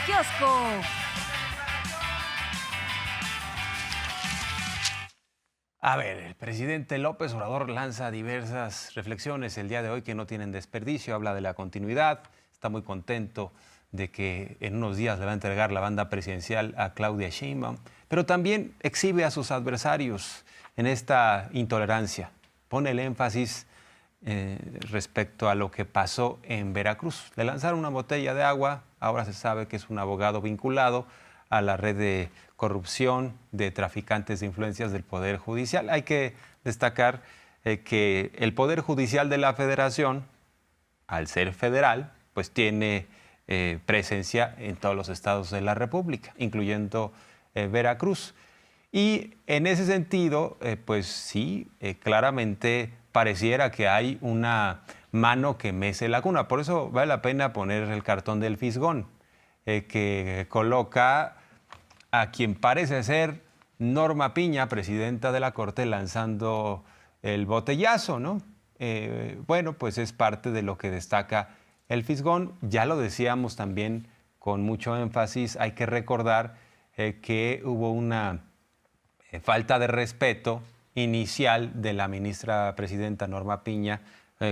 kiosco. A ver, el presidente López Obrador lanza diversas reflexiones el día de hoy que no tienen desperdicio. Habla de la continuidad, está muy contento de que en unos días le va a entregar la banda presidencial a Claudia Sheinbaum, pero también exhibe a sus adversarios en esta intolerancia. Pone el énfasis respecto a lo que pasó en Veracruz. Le lanzaron una botella de agua, ahora se sabe que es un abogado vinculado a la red de corrupción de traficantes de influencias del Poder Judicial. Hay que destacar que el Poder Judicial de la Federación, al ser federal, pues tiene presencia en todos los estados de la República, incluyendo Veracruz. Y en ese sentido, pues sí, claramente pareciera que hay una mano que mece la cuna. Por eso vale la pena poner el cartón del fisgón, que coloca a quien parece ser Norma Piña, presidenta de la Corte, lanzando el botellazo, ¿no? Bueno, pues es parte de lo que destaca el fisgón. Ya lo decíamos también con mucho énfasis, hay que recordar que hubo una falta de respeto inicial de la ministra presidenta Norma Piña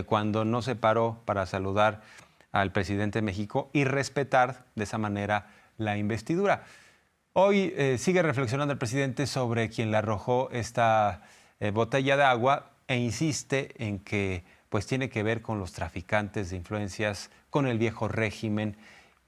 cuando no se paró para saludar al presidente de México y respetar de esa manera la investidura. Hoy sigue reflexionando el presidente sobre quien le arrojó esta botella de agua e insiste en que pues tiene que ver con los traficantes de influencias, con el viejo régimen,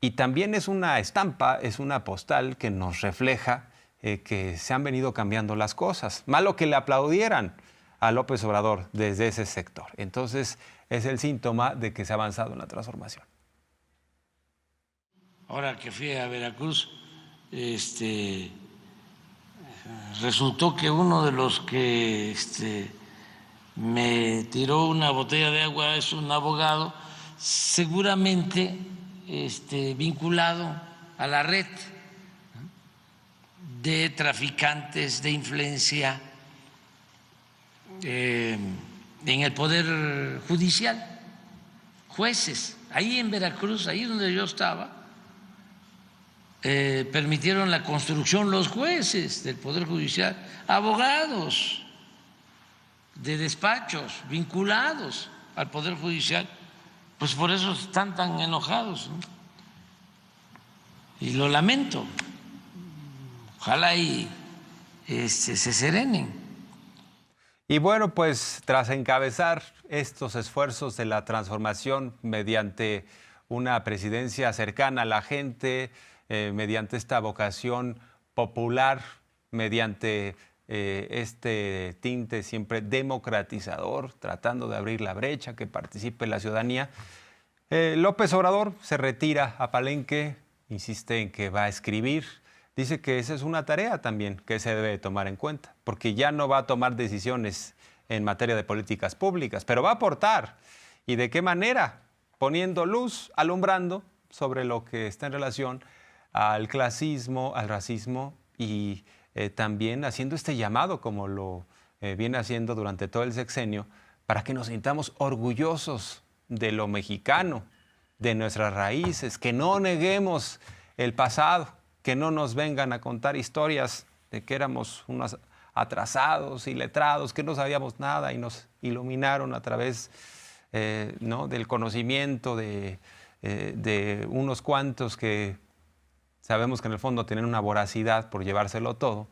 y también es una estampa, es una postal que nos refleja que se han venido cambiando las cosas. Malo que le aplaudieran a López Obrador desde ese sector. Entonces es el síntoma de que se ha avanzado en la transformación. Ahora que fui a Veracruz, resultó que uno de los que me tiró una botella de agua es un abogado, seguramente vinculado a la red de traficantes de influencia en el Poder Judicial, jueces. Ahí en Veracruz, ahí donde yo estaba, permitieron la construcción los jueces del Poder Judicial, abogados de despachos vinculados al Poder Judicial, pues por eso están tan enojados, ¿no? Y lo lamento. Ojalá y se serenen. Y bueno, pues tras encabezar estos esfuerzos de la transformación mediante una presidencia cercana a la gente, mediante esta vocación popular, mediante este tinte siempre democratizador, tratando de abrir la brecha, que participe la ciudadanía, López Obrador se retira a Palenque, insiste en que va a escribir. Dice que esa es una tarea también que se debe tomar en cuenta, porque ya no va a tomar decisiones en materia de políticas públicas, pero va a aportar. ¿Y de qué manera? Poniendo luz, alumbrando sobre lo que está en relación al clasismo, al racismo y también haciendo este llamado, como lo viene haciendo durante todo el sexenio, para que nos sintamos orgullosos de lo mexicano, de nuestras raíces, que no neguemos el pasado, que no nos vengan a contar historias de que éramos unos atrasados, iletrados, que no sabíamos nada y nos iluminaron a través ¿no? del conocimiento de unos cuantos que sabemos que en el fondo tienen una voracidad por llevárselo todo.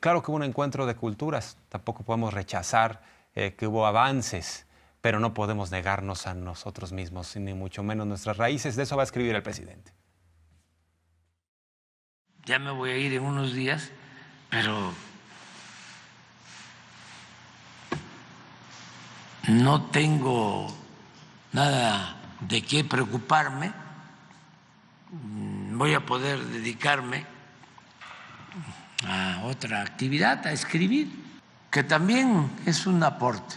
Claro que hubo un encuentro de culturas, tampoco podemos rechazar que hubo avances, pero no podemos negarnos a nosotros mismos, ni mucho menos nuestras raíces. De eso va a escribir el presidente. Ya me voy a ir en unos días, pero no tengo nada de qué preocuparme. Voy a poder dedicarme a otra actividad, a escribir, que también es un aporte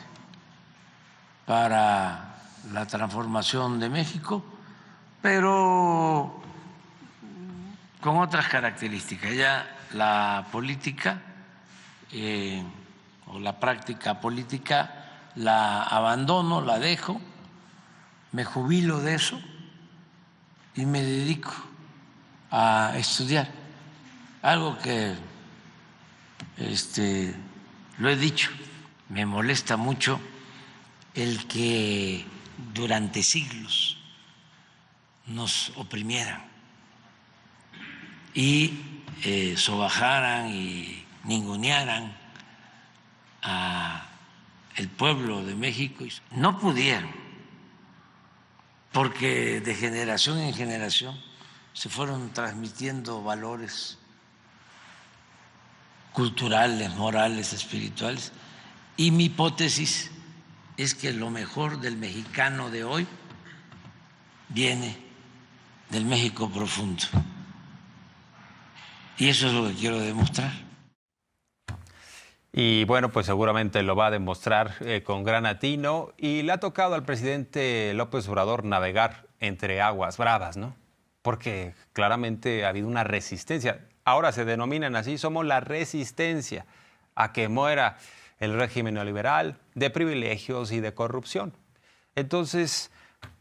para la transformación de México, pero con otras características. Ya la política o la práctica política la abandono, la dejo, me jubilo de eso y me dedico a estudiar, algo que lo he dicho, me molesta mucho el que durante siglos nos oprimieran y sobajaran y ningunearan a el pueblo de México. No pudieron, porque de generación en generación se fueron transmitiendo valores culturales, morales, espirituales, y mi hipótesis es que lo mejor del mexicano de hoy viene del México profundo. Y eso es lo que quiero demostrar. Y bueno, pues seguramente lo va a demostrar con gran atino. Y le ha tocado al presidente López Obrador navegar entre aguas bravas, ¿no? Porque claramente ha habido una resistencia. Ahora se denominan así, somos la resistencia a que muera el régimen neoliberal de privilegios y de corrupción. Entonces,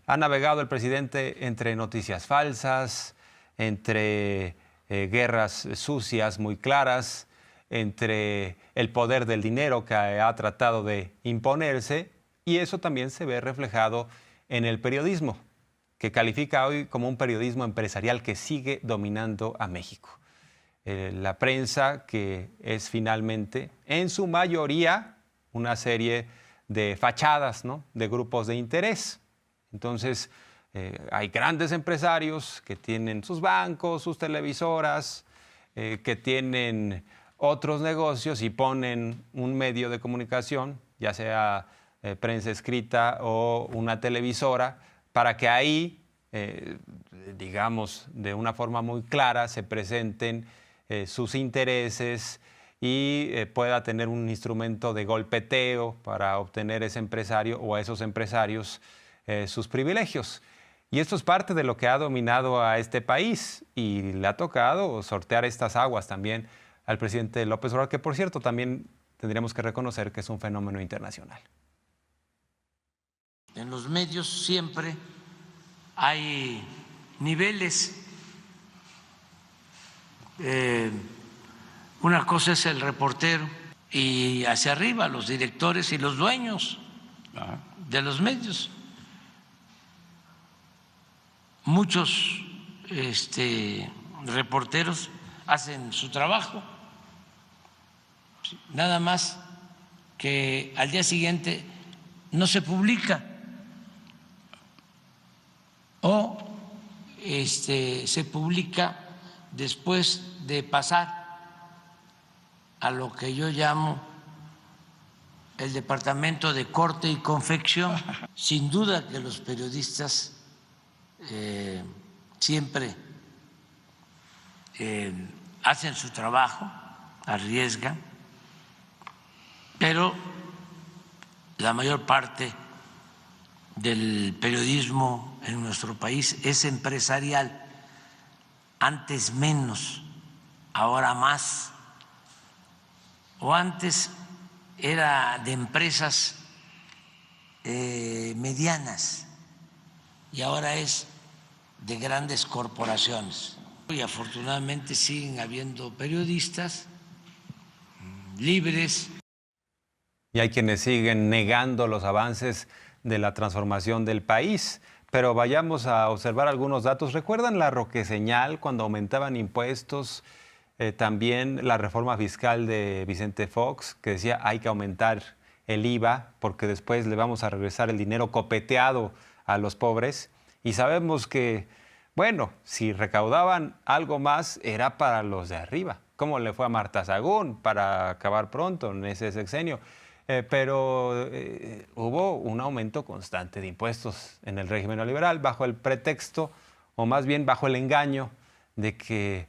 ha navegado el presidente entre noticias falsas, entre guerras sucias muy claras, entre el poder del dinero que ha tratado de imponerse, y eso también se ve reflejado en el periodismo, que califica hoy como un periodismo empresarial que sigue dominando a México. La prensa, que es finalmente, en su mayoría, una serie de fachadas, ¿no?, de grupos de interés. Entonces, hay grandes empresarios que tienen sus bancos, sus televisoras, que tienen otros negocios y ponen un medio de comunicación, ya sea prensa escrita o una televisora, para que ahí, digamos, de una forma muy clara se presenten sus intereses y pueda tener un instrumento de golpeteo para obtener ese empresario o a esos empresarios sus privilegios. Y esto es parte de lo que ha dominado a este país y le ha tocado sortear estas aguas también al presidente López Obrador, que por cierto también tendríamos que reconocer que es un fenómeno internacional. En los medios siempre hay niveles. Una cosa es el reportero y hacia arriba los directores y los dueños de los medios. Muchos reporteros hacen su trabajo, nada más que al día siguiente no se publica o se publica después de pasar a lo que yo llamo el departamento de corte y confección. Sin duda que los periodistas siempre hacen su trabajo, arriesgan, pero la mayor parte del periodismo en nuestro país es empresarial. Antes menos, ahora más. O antes era de empresas medianas y ahora es de grandes corporaciones. Y afortunadamente siguen habiendo periodistas libres. Y hay quienes siguen negando los avances de la transformación del país. Pero vayamos a observar algunos datos. ¿Recuerdan la roqueseñal cuando aumentaban impuestos? También la reforma fiscal de Vicente Fox, que decía hay que aumentar el IVA porque después le vamos a regresar el dinero copeteado a los pobres. Y sabemos que, bueno, si recaudaban algo más era para los de arriba. ¿Cómo le fue a Marta Sagún para acabar pronto en ese sexenio? Pero hubo un aumento constante de impuestos en el régimen neoliberal bajo el pretexto, o más bien bajo el engaño, de que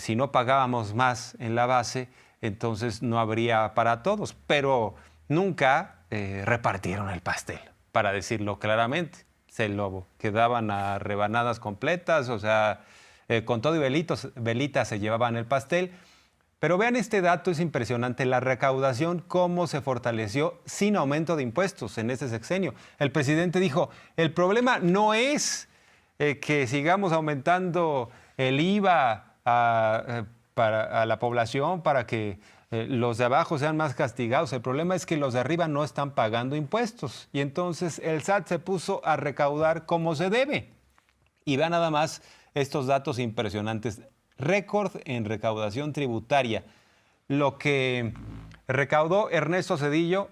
si no pagábamos más en la base, entonces no habría para todos. Pero nunca repartieron el pastel, para decirlo claramente. Se lo quedaban a rebanadas completas, o sea, con todo y velitas se llevaban el pastel. Pero vean este dato, es impresionante, la recaudación, cómo se fortaleció sin aumento de impuestos en este sexenio. El presidente dijo, el problema no es que sigamos aumentando el IVA a la población para que los de abajo sean más castigados. El problema es que los de arriba no están pagando impuestos. Y entonces el SAT se puso a recaudar como se debe. Y vean nada más estos datos impresionantes. Récord en recaudación tributaria. Lo que recaudó Ernesto Zedillo,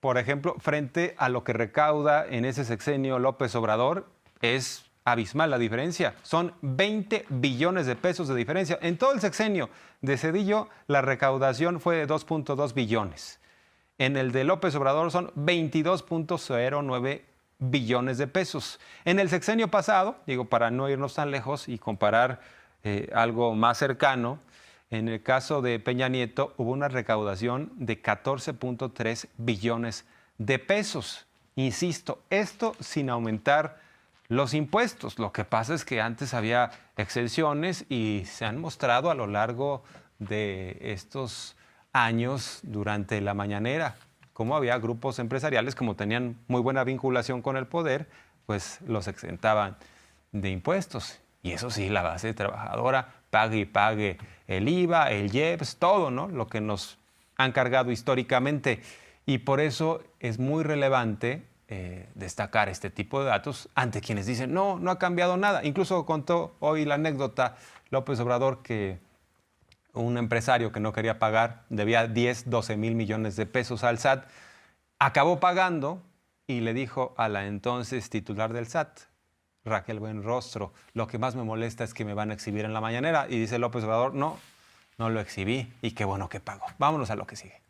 por ejemplo, frente a lo que recauda en ese sexenio López Obrador, es abismal la diferencia. Son 20 billones de pesos de diferencia. En todo el sexenio de Zedillo, la recaudación fue de 2.2 billones. En el de López Obrador son 22.09 billones de pesos. En el sexenio pasado, digo, para no irnos tan lejos y comparar algo más cercano, en el caso de Peña Nieto hubo una recaudación de 14.3 billones de pesos. Insisto, esto sin aumentar los impuestos. Lo que pasa es que antes había exenciones y se han mostrado a lo largo de estos años durante la mañanera cómo había grupos empresariales, como tenían muy buena vinculación con el poder, pues los exentaban de impuestos. Y eso sí, la base trabajadora pague y pague el IVA, el IEPS, todo, ¿no? Lo que nos han cargado históricamente. Y por eso es muy relevante destacar este tipo de datos ante quienes dicen, no, no ha cambiado nada. Incluso contó hoy la anécdota López Obrador que un empresario que no quería pagar, debía 10, 12 mil millones de pesos al SAT, acabó pagando y le dijo a la entonces titular del SAT, Raquel Buenrostro, lo que más me molesta es que me van a exhibir en la mañanera. Y dice López Obrador, no, no lo exhibí y qué bueno que pago. Vámonos a lo que sigue.